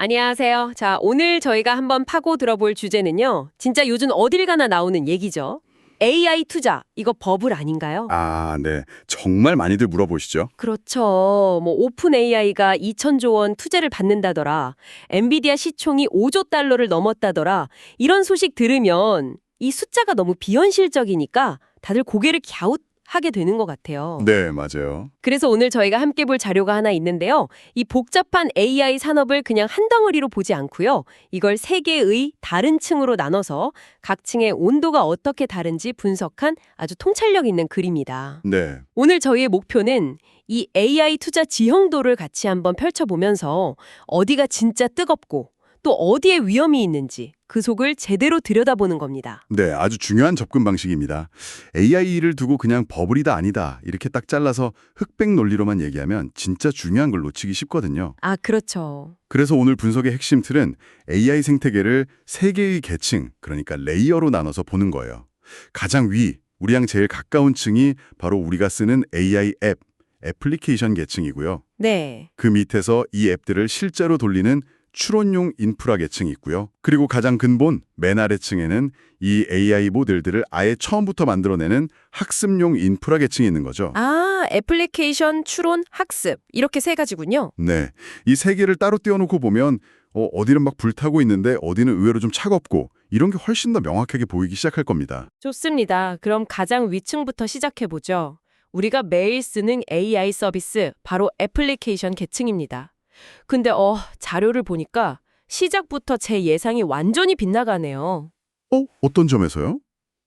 안녕하세요. 자, 오늘 저희가 한번 파고 들어볼 주제는요. 진짜 요즘 어딜 가나 나오는 얘기죠. AI 투자, 이거 버블 아닌가요? 아, 네. 정말 많이들 물어보시죠? 그렇죠. 뭐 오픈 AI가 2천조 원 투자를 받는다더라. 엔비디아 시총이 5조 달러를 넘었다더라. 이런 소식 들으면 이 숫자가 너무 비현실적이니까 다들 고개를 갸웃하게 되는 것 같아요. 네, 맞아요. 그래서 오늘 저희가 함께 볼 자료가 하나 있는데요. 이 복잡한 AI 산업을 그냥 한 덩어리로 보지 않고요. 이걸 세 개의 다른 층으로 나눠서 각 층의 온도가 어떻게 다른지 분석한 아주 통찰력 있는 글입니다. 네. 오늘 저희의 목표는 이 AI 투자 지형도를 같이 한번 펼쳐보면서 어디가 진짜 뜨겁고 또 어디에 위험이 있는지 그 속을 제대로 들여다보는 겁니다. 네, 아주 중요한 접근 방식입니다. AI를 두고 그냥 버블이다 아니다 이렇게 딱 잘라서 흑백 논리로만 얘기하면 진짜 중요한 걸 놓치기 쉽거든요. 아, 그렇죠. 그래서 오늘 분석의 핵심 틀은 AI 생태계를 세 개의 계층, 그러니까 레이어로 나눠서 보는 거예요. 가장 위, 우리랑 제일 가까운 층이 바로 우리가 쓰는 AI 앱, 애플리케이션 계층이고요. 네. 그 밑에서 이 앱들을 실제로 돌리는 추론용 인프라 계층이 있고요. 그리고 가장 근본 맨 아래층에는 이 AI 모델들을 아예 처음부터 만들어내는 학습용 인프라 계층이 있는 거죠. 아, 애플리케이션, 추론, 학습 이렇게 세 가지군요. 네, 이 세 개를 따로 떼어놓고 보면 어디는 막 불타고 있는데 어디는 의외로 좀 차갑고 이런 게 훨씬 더 명확하게 보이기 시작할 겁니다. 좋습니다. 그럼 가장 위층부터 시작해보죠. 우리가 매일 쓰는 AI 서비스, 바로 애플리케이션 계층입니다. 근데 자료를 보니까 시작부터 제 예상이 완전히 빗나가네요. 어떤 점에서요?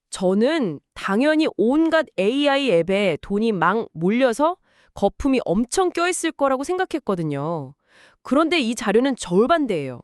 저는 당연히 온갖 AI 앱에 돈이 막 몰려서 거품이 엄청 껴있을 거라고 생각했거든요. 그런데 이 자료는 저울반대예요.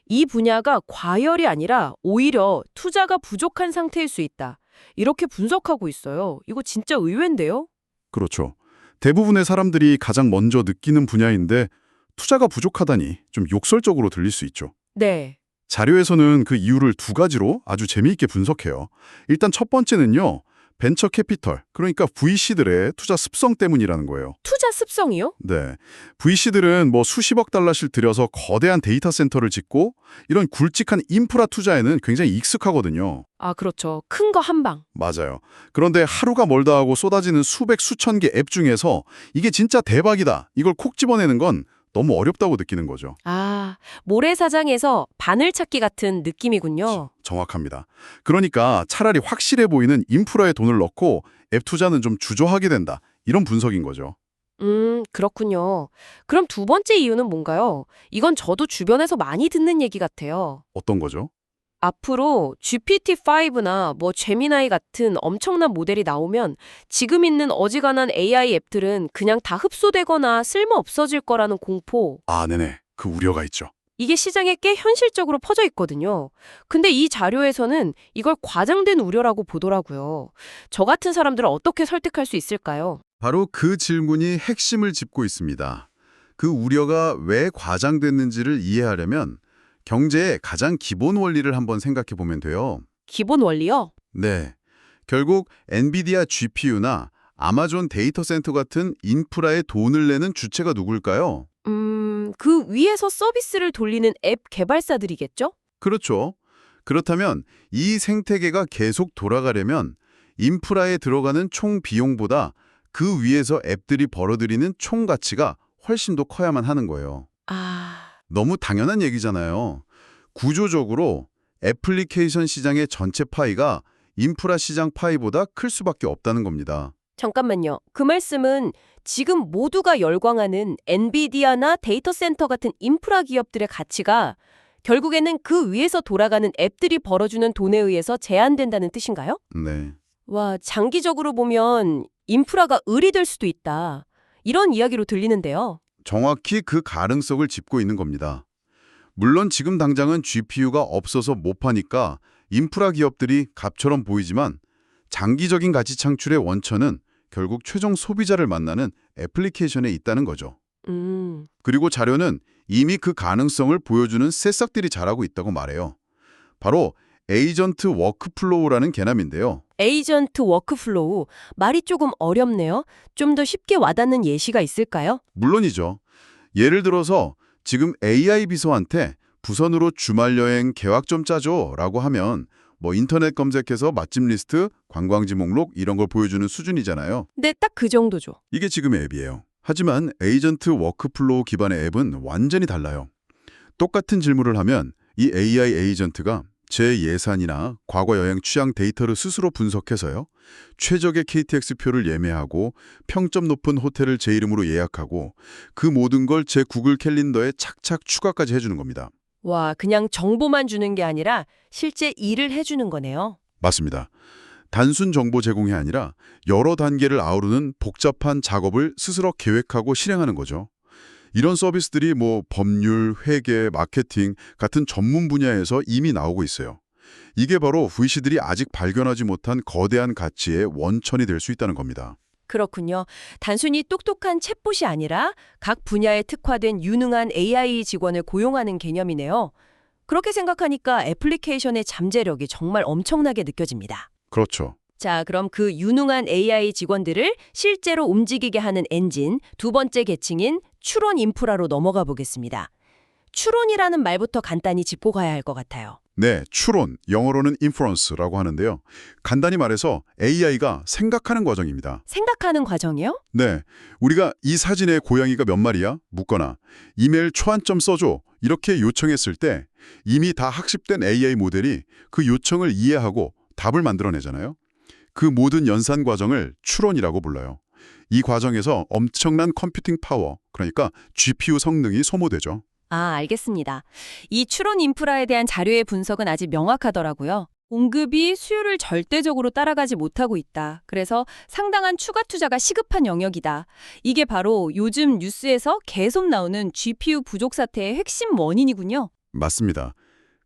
이 분야가 과열이 아니라 오히려 투자가 부족한 상태일 수 있다. 이렇게 분석하고 있어요. 이거 진짜 의외인데요? 그렇죠. 대부분의 사람들이 가장 먼저 느끼는 분야인데 투자가 부족하다니 좀 욕설적으로 들릴 수 있죠. 네. 자료에서는 그 이유를 두 가지로 아주 재미있게 분석해요. 일단 첫 번째는요. 벤처 캐피털, 그러니까 VC들의 투자 습성 때문이라는 거예요. 투자 습성이요? 네. VC들은 뭐 수십억 달러씩 들여서 거대한 데이터 센터를 짓고 이런 굵직한 인프라 투자에는 굉장히 익숙하거든요. 아, 그렇죠. 큰 거 한 방. 맞아요. 그런데 하루가 멀다 하고 쏟아지는 수백 수천 개 앱 중에서 이게 진짜 대박이다. 이걸 콕 집어내는 건 너무 어렵다고 느끼는 거죠. 아, 모래사장에서 바늘 찾기 같은 느낌이군요. 정확합니다. 그러니까 차라리 확실해 보이는 인프라에 돈을 넣고 앱 투자는 좀 주저하게 된다. 이런 분석인 거죠. 그렇군요. 그럼 두 번째 이유는 뭔가요? 이건 저도 주변에서 많이 듣는 얘기 같아요. 어떤 거죠? 앞으로 GPT-5나 뭐 제미나이 같은 엄청난 모델이 나오면 지금 있는 어지간한 AI 앱들은 그냥 다 흡수되거나 쓸모 없어질 거라는 공포. 아, 네네. 그 우려가 있죠. 이게 시장에 꽤 현실적으로 퍼져 있거든요. 근데 이 자료에서는 이걸 과장된 우려라고 보더라고요. 저 같은 사람들을 어떻게 설득할 수 있을까요? 바로 그 질문이 핵심을 짚고 있습니다. 그 우려가 왜 과장됐는지를 이해하려면 경제의 가장 기본 원리를 한번 생각해 보면 돼요. 기본 원리요? 네. 결국 엔비디아 GPU나 아마존 데이터 센터 같은 인프라에 돈을 내는 주체가 누굴까요? 그 위에서 서비스를 돌리는 앱 개발사들이겠죠? 그렇죠. 그렇다면 이 생태계가 계속 돌아가려면 인프라에 들어가는 총 비용보다 그 위에서 앱들이 벌어들이는 총 가치가 훨씬 더 커야만 하는 거예요. 아, 너무 당연한 얘기잖아요. 구조적으로 애플리케이션 시장의 전체 파이가 인프라 시장 파이보다 클 수밖에 없다는 겁니다. 잠깐만요. 그 말씀은 지금 모두가 열광하는 엔비디아나 데이터 센터 같은 인프라 기업들의 가치가 결국에는 그 위에서 돌아가는 앱들이 벌어주는 돈에 의해서 제한된다는 뜻인가요? 네. 와, 장기적으로 보면 인프라가 을이 될 수도 있다. 이런 이야기로 들리는데요. 정확히 그 가능성을 짚고 있는 겁니다. 물론 지금 당장은 GPU가 없어서 못 파니까 인프라 기업들이 갑처럼 보이지만 장기적인 가치 창출의 원천은 결국 최종 소비자를 만나는 애플리케이션에 있다는 거죠. 그리고 자료는 이미 그 가능성을 보여주는 새싹들이 자라고 있다고 말해요. 바로 에이전트 워크플로우라는 개념인데요. 에이전트 워크플로우, 말이 조금 어렵네요. 좀 더 쉽게 와닿는 예시가 있을까요? 물론이죠. 예를 들어서 지금 AI 비서한테 부선으로 주말 여행 계획 좀 짜줘라고 하면 뭐 인터넷 검색해서 맛집 리스트, 관광지 목록 이런 걸 보여주는 수준이잖아요. 네, 딱 그 정도죠. 이게 지금의 앱이에요. 하지만 에이전트 워크플로우 기반의 앱은 완전히 달라요. 똑같은 질문을 하면 이 AI 에이전트가 제 예산이나 과거 여행 취향 데이터를 스스로 분석해서요. 최적의 KTX표를 예매하고 평점 높은 호텔을 제 이름으로 예약하고 그 모든 걸 제 구글 캘린더에 착착 추가까지 해주는 겁니다. 와, 그냥 정보만 주는 게 아니라 실제 일을 해주는 거네요. 맞습니다. 단순 정보 제공이 아니라 여러 단계를 아우르는 복잡한 작업을 스스로 계획하고 실행하는 거죠. 이런 서비스들이 뭐 법률, 회계, 마케팅 같은 전문 분야에서 이미 나오고 있어요. 이게 바로 VC들이 아직 발견하지 못한 거대한 가치의 원천이 될 수 있다는 겁니다. 그렇군요. 단순히 똑똑한 챗봇이 아니라 각 분야에 특화된 유능한 AI 직원을 고용하는 개념이네요. 그렇게 생각하니까 애플리케이션의 잠재력이 정말 엄청나게 느껴집니다. 그렇죠. 자, 그럼 그 유능한 AI 직원들을 실제로 움직이게 하는 엔진, 두 번째 계층인 추론 인프라로 넘어가 보겠습니다. 추론이라는 말부터 간단히 짚고 가야 할 것 같아요. 네, 추론, 영어로는 inference라고 하는데요. 간단히 말해서 AI가 생각하는 과정입니다. 생각하는 과정이요? 네, 우리가 이 사진의 고양이가 몇 마리야? 묻거나 이메일 초안점 써줘 이렇게 요청했을 때 이미 다 학습된 AI 모델이 그 요청을 이해하고 답을 만들어내잖아요. 그 모든 연산 과정을 추론이라고 불러요. 이 과정에서 엄청난 컴퓨팅 파워, 그러니까 GPU 성능이 소모되죠. 아, 알겠습니다. 이 추론 인프라에 대한 자료의 분석은 아직 명확하더라고요. 공급이 수요를 절대적으로 따라가지 못하고 있다. 그래서 상당한 추가 투자가 시급한 영역이다. 이게 바로 요즘 뉴스에서 계속 나오는 GPU 부족 사태의 핵심 원인이군요. 맞습니다.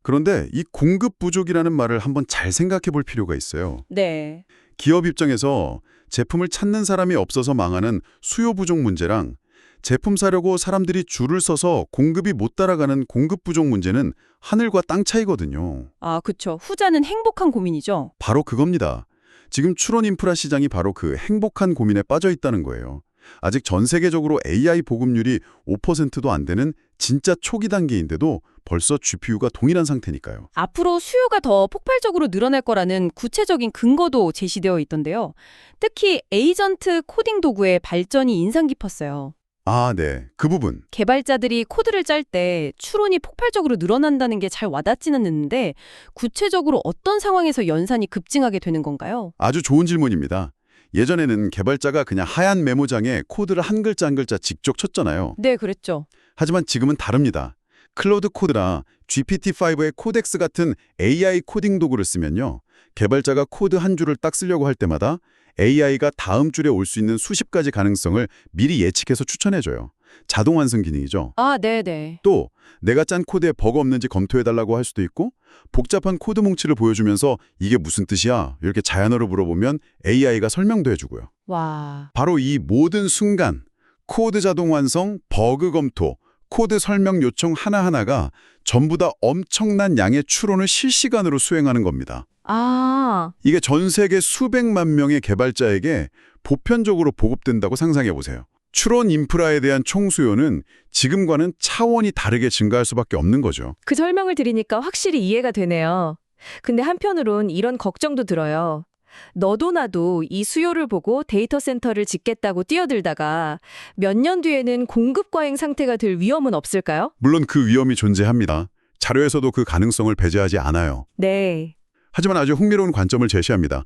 그런데 이 공급 부족이라는 말을 한번 잘 생각해 볼 필요가 있어요. 네. 기업 입장에서 제품을 찾는 사람이 없어서 망하는 수요 부족 문제랑 제품 사려고 사람들이 줄을 서서 공급이 못 따라가는 공급 부족 문제는 하늘과 땅 차이거든요. 아, 그쵸. 후자는 행복한 고민이죠. 바로 그겁니다. 지금 추론 인프라 시장이 바로 그 행복한 고민에 빠져 있다는 거예요. 아직 전 세계적으로 AI 보급률이 5%도 안 되는 진짜 초기 단계인데도 벌써 GPU가 동일한 상태니까요. 앞으로 수요가 더 폭발적으로 늘어날 거라는 구체적인 근거도 제시되어 있던데요. 특히 에이전트 코딩 도구의 발전이 인상 깊었어요. 아, 네. 그 부분. 개발자들이 코드를 짤 때 추론이 폭발적으로 늘어난다는 게 잘 와닿지는 않는데 구체적으로 어떤 상황에서 연산이 급증하게 되는 건가요? 아주 좋은 질문입니다. 예전에는 개발자가 그냥 하얀 메모장에 코드를 한 글자 한 글자 직접 쳤잖아요. 네, 그랬죠. 하지만 지금은 다릅니다. 클로드 코드나 GPT-5의 코덱스 같은 AI 코딩 도구를 쓰면요. 개발자가 코드 한 줄을 딱 쓰려고 할 때마다 AI가 다음 줄에 올 수 있는 수십 가지 가능성을 미리 예측해서 추천해줘요. 자동 완성 기능이죠. 아, 네네. 또 내가 짠 코드에 버그 없는지 검토해달라고 할 수도 있고 복잡한 코드 뭉치를 보여주면서 이게 무슨 뜻이야? 이렇게 자연어로 물어보면 AI가 설명도 해주고요. 와, 바로 이 모든 순간 코드 자동 완성, 버그 검토, 코드 설명 요청 하나하나가 전부 다 엄청난 양의 추론을 실시간으로 수행하는 겁니다. 아, 이게 전 세계 수백만 명의 개발자에게 보편적으로 보급된다고 상상해 보세요. 추론 인프라에 대한 총수요는 지금과는 차원이 다르게 증가할 수밖에 없는 거죠. 그 설명을 들으니까 확실히 이해가 되네요. 근데 한편으론 이런 걱정도 들어요. 너도 나도 이 수요를 보고 데이터 센터를 짓겠다고 뛰어들다가 몇 년 뒤에는 공급 과잉 상태가 될 위험은 없을까요? 물론 그 위험이 존재합니다. 자료에서도 그 가능성을 배제하지 않아요. 네. 하지만 아주 흥미로운 관점을 제시합니다.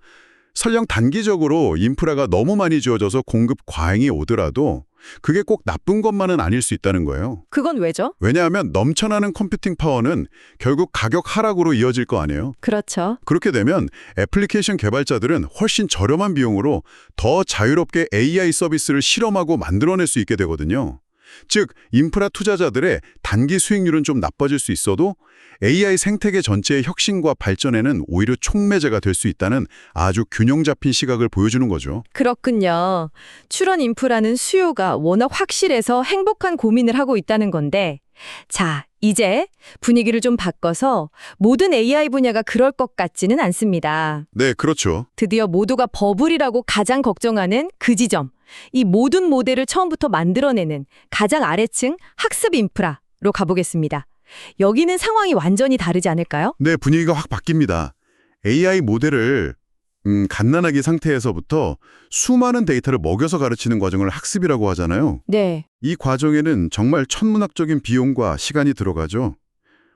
설령 단기적으로 인프라가 너무 많이 지어져서 공급 과잉이 오더라도 그게 꼭 나쁜 것만은 아닐 수 있다는 거예요. 그건 왜죠? 왜냐하면 넘쳐나는 컴퓨팅 파워는 결국 가격 하락으로 이어질 거 아니에요. 그렇죠. 그렇게 되면 애플리케이션 개발자들은 훨씬 저렴한 비용으로 더 자유롭게 AI 서비스를 실험하고 만들어낼 수 있게 되거든요. 즉, 인프라 투자자들의 단기 수익률은 좀 나빠질 수 있어도 AI 생태계 전체의 혁신과 발전에는 오히려 촉매제가 될 수 있다는 아주 균형 잡힌 시각을 보여주는 거죠. 그렇군요. 출원 인프라는 수요가 워낙 확실해서 행복한 고민을 하고 있다는 건데, 자, 이제 분위기를 좀 바꿔서 모든 AI 분야가 그럴 것 같지는 않습니다. 네, 그렇죠. 드디어 모두가 버블이라고 가장 걱정하는 그 지점. 이 모든 모델을 처음부터 만들어내는 가장 아래층 학습 인프라. 가보겠습니다. 여기는 상황이 완전히 다르지 않을까요? 네, 분위기가 확 바뀝니다. AI 모델을 갓난아기 상태에서부터 수많은 데이터를 먹여서 가르치는 과정을 학습이라고 하잖아요. 네. 이 과정에는 정말 천문학적인 비용과 시간이 들어가죠.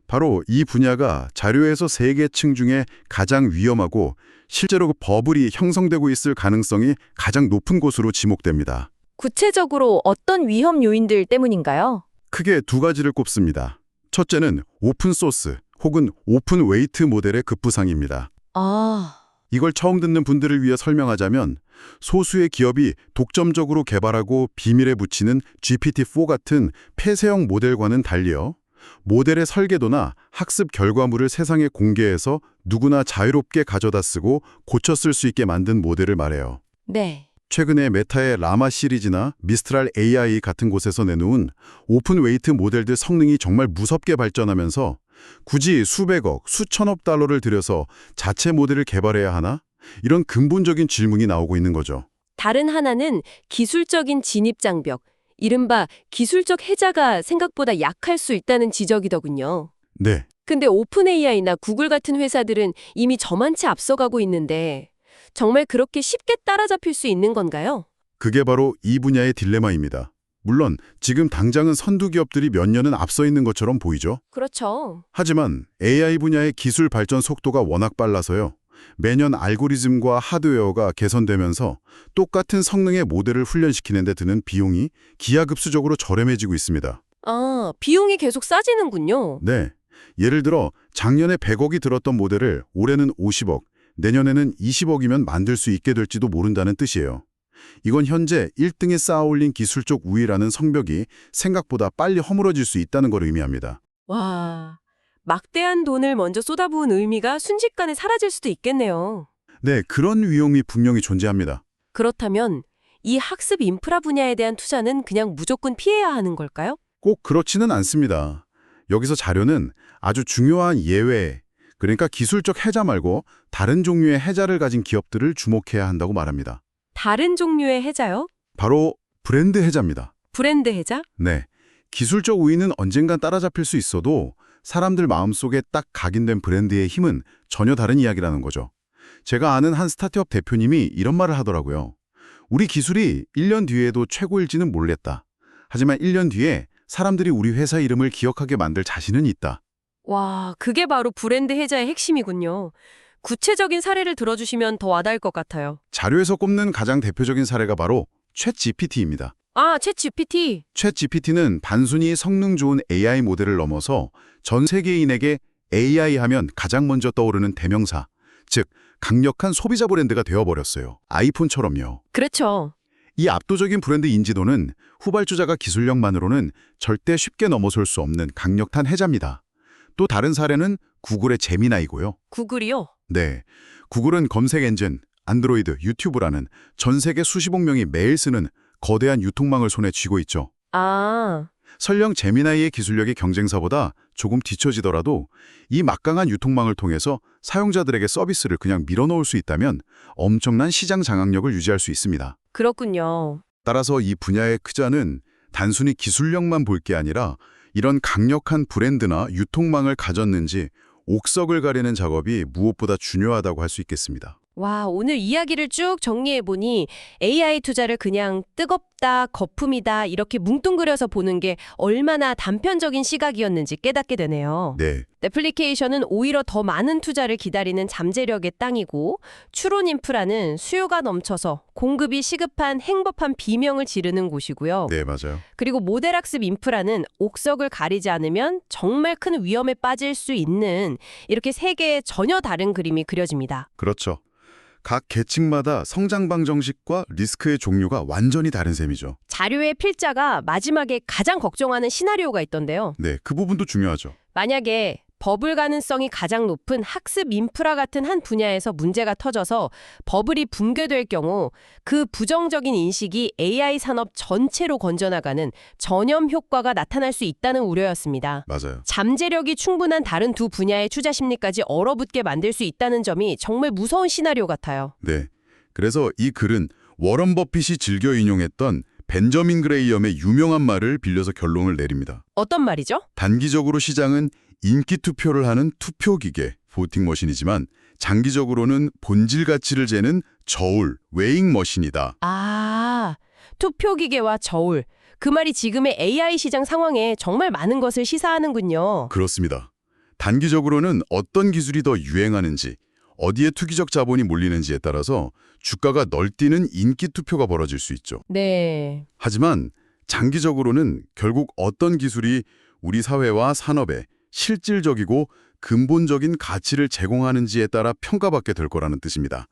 바로 이 분야가 자료에서 세 개 층 중에 가장 위험하고 실제로 그 버블이 형성되고 있을 가능성이 가장 높은 곳으로 지목됩니다. 구체적으로 어떤 위험 요인들 때문인가요? 크게 두 가지를 꼽습니다. 첫째는 오픈 소스 혹은 오픈 웨이트 모델의 급부상입니다. 아, 이걸 처음 듣는 분들을 위해 설명하자면 소수의 기업이 독점적으로 개발하고 비밀에 붙이는 GPT-4 같은 폐쇄형 모델과는 달리요. 모델의 설계도나 학습 결과물을 세상에 공개해서 누구나 자유롭게 가져다 쓰고 고쳐 쓸 수 있게 만든 모델을 말해요. 네. 최근에 메타의 라마 시리즈나 미스트랄 AI 같은 곳에서 내놓은 오픈 웨이트 모델들 성능이 정말 무섭게 발전하면서 굳이 수백억, 수천억 달러를 들여서 자체 모델을 개발해야 하나? 이런 근본적인 질문이 나오고 있는 거죠. 다른 하나는 기술적인 진입장벽, 이른바 기술적 해자가 생각보다 약할 수 있다는 지적이더군요. 네, 근데 오픈 AI나 구글 같은 회사들은 이미 저만치 앞서가고 있는데 정말 그렇게 쉽게 따라잡힐 수 있는 건가요? 그게 바로 이 분야의 딜레마입니다. 물론 지금 당장은 선두 기업들이 몇 년은 앞서 있는 것처럼 보이죠. 그렇죠. 하지만 AI 분야의 기술 발전 속도가 워낙 빨라서요. 매년 알고리즘과 하드웨어가 개선되면서 똑같은 성능의 모델을 훈련시키는 데 드는 비용이 기하급수적으로 저렴해지고 있습니다. 아, 비용이 계속 싸지는군요. 네, 예를 들어 작년에 100억이 들었던 모델을 올해는 50억, 내년에는 20억이면 만들 수 있게 될지도 모른다는 뜻이에요. 이건 현재 1등에 쌓아올린 기술적 우위라는 성벽이 생각보다 빨리 허물어질 수 있다는 걸 의미합니다. 와, 막대한 돈을 먼저 쏟아부은 의미가 순식간에 사라질 수도 있겠네요. 네, 그런 위험이 분명히 존재합니다. 그렇다면 이 학습 인프라 분야에 대한 투자는 그냥 무조건 피해야 하는 걸까요? 꼭 그렇지는 않습니다. 여기서 자료는 아주 중요한 예외, 그러니까 기술적 해자 말고 다른 종류의 해자를 가진 기업들을 주목해야 한다고 말합니다. 다른 종류의 해자요? 바로 브랜드 해자입니다. 브랜드 해자? 네, 기술적 우위는 언젠간 따라잡힐 수 있어도 사람들 마음속에 딱 각인된 브랜드의 힘은 전혀 다른 이야기라는 거죠. 제가 아는 한 스타트업 대표님이 이런 말을 하더라고요. 우리 기술이 1년 뒤에도 최고일지는 모르겠다. 하지만 1년 뒤에 사람들이 우리 회사 이름을 기억하게 만들 자신은 있다. 와, 그게 바로 브랜드 해자의 핵심이군요. 구체적인 사례를 들어주시면 더 와닿을 것 같아요. 자료에서 꼽는 가장 대표적인 사례가 바로 챗GPT입니다. 아, 챗GPT. 챗GPT는 단순히 성능 좋은 AI 모델을 넘어서 전 세계인에게 AI 하면 가장 먼저 떠오르는 대명사, 즉 강력한 소비자 브랜드가 되어버렸어요. 아이폰처럼요. 그렇죠. 이 압도적인 브랜드 인지도는 후발주자가 기술력만으로는 절대 쉽게 넘어설 수 없는 강력한 해자입니다. 또 다른 사례는 구글의 제미나이고요. 구글이요? 네, 구글은 검색 엔진, 안드로이드, 유튜브라는 전 세계 수십억 명이 매일 쓰는 거대한 유통망을 손에 쥐고 있죠. 아, 설령 제미나이의 기술력이 경쟁사보다 조금 뒤처지더라도 이 막강한 유통망을 통해서 사용자들에게 서비스를 그냥 밀어넣을 수 있다면 엄청난 시장 장악력을 유지할 수 있습니다. 그렇군요. 따라서 이 분야의 크자는 단순히 기술력만 볼 게 아니라 이런 강력한 브랜드나 유통망을 가졌는지 옥석을 가리는 작업이 무엇보다 중요하다고 할 수 있겠습니다. 와, 오늘 이야기를 쭉 정리해보니 AI 투자를 그냥 뜨겁다, 거품이다 이렇게 뭉뚱그려서 보는 게 얼마나 단편적인 시각이었는지 깨닫게 되네요. 네, 애플리케이션은 오히려 더 많은 투자를 기다리는 잠재력의 땅이고 추론 인프라는 수요가 넘쳐서 공급이 시급한 행법한 비명을 지르는 곳이고요. 네, 맞아요. 그리고 모델 학습 인프라는 옥석을 가리지 않으면 정말 큰 위험에 빠질 수 있는 이렇게 세 개의 전혀 다른 그림이 그려집니다. 그렇죠. 각 계층마다 성장 방정식과 리스크의 종류가 완전히 다른 셈이죠. 자료의 필자가 마지막에 가장 걱정하는 시나리오가 있던데요. 네, 그 부분도 중요하죠. 만약에 버블 가능성이 가장 높은 학습 인프라 같은 한 분야에서 문제가 터져서 버블이 붕괴될 경우 그 부정적인 인식이 AI 산업 전체로 건져나가는 전염 효과가 나타날 수 있다는 우려였습니다. 맞아요. 잠재력이 충분한 다른 두 분야의 투자 심리까지 얼어붙게 만들 수 있다는 점이 정말 무서운 시나리오 같아요. 네, 그래서 이 글은 워런 버핏이 즐겨 인용했던 벤저민 그레이엄의 유명한 말을 빌려서 결론을 내립니다. 어떤 말이죠? 단기적으로 시장은 인기 투표를 하는 투표 기계, 보팅 머신이지만 장기적으로는 본질 가치를 재는 저울, 웨잉 머신이다. 아, 투표 기계와 저울. 그 말이 지금의 AI 시장 상황에 정말 많은 것을 시사하는군요. 그렇습니다. 단기적으로는 어떤 기술이 더 유행하는지, 어디에 투기적 자본이 몰리는지에 따라서 주가가 널뛰는 인기 투표가 벌어질 수 있죠. 네. 하지만 장기적으로는 결국 어떤 기술이 우리 사회와 산업에 실질적이고 근본적인 가치를 제공하는지에 따라 평가받게 될 거라는 뜻입니다.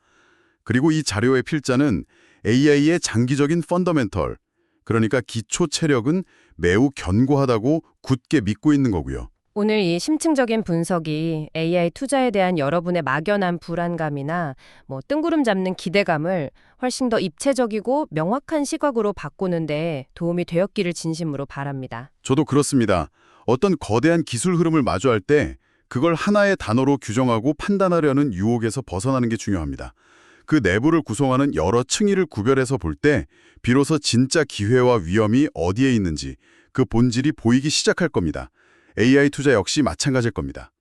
그리고 이 자료의 필자는 AI의 장기적인 펀더멘털, 그러니까 기초 체력은 매우 견고하다고 굳게 믿고 있는 거고요. 오늘 이 심층적인 분석이 AI 투자에 대한 여러분의 막연한 불안감이나 뜬구름 잡는 기대감을 훨씬 더 입체적이고 명확한 시각으로 바꾸는데 도움이 되었기를 진심으로 바랍니다. 저도 그렇습니다. 어떤 거대한 기술 흐름을 마주할 때 그걸 하나의 단어로 규정하고 판단하려는 유혹에서 벗어나는 게 중요합니다. 그 내부를 구성하는 여러 층위를 구별해서 볼 때 비로소 진짜 기회와 위험이 어디에 있는지 그 본질이 보이기 시작할 겁니다. AI 투자 역시 마찬가지일 겁니다.